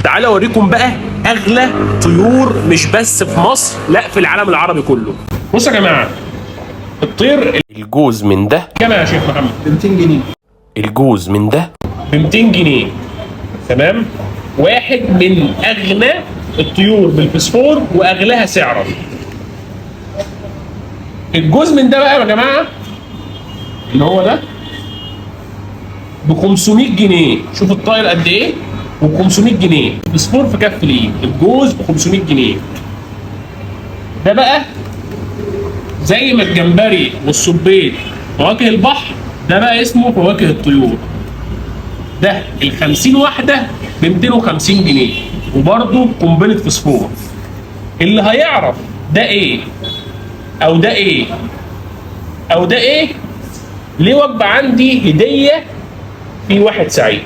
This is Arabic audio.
تعالى اوريكم بقى اغلى طيور مش بس في مصر، لا في العالم العربي كله. بصوا يا جماعه، الطير الجوز من ده كام يا شيخ محمد؟ ب 200 جنيه. الجوز من ده ب 200 جنيه. تمام؟ واحد من اغلى الطيور بالفسفور واغلاها سعرا. الجوز من ده بقى يا جماعه اللي هو ده ب 500 جنيه. شوف الطائر قد ايه؟ ب 500 جنيه فسفور في كف الايد. الجوز ب 500 جنيه. ده بقى زي ما الجمبري والصبيط فواكه البحر، ده بقى اسمه فواكه الطيور. ده ال 50 واحده ب 250 جنيه وبرده قنبله فسفور. اللي هيعرف ده ايه او ده ايه او ده ايه، ليه وجبه عندي هديه في واحد سعيد.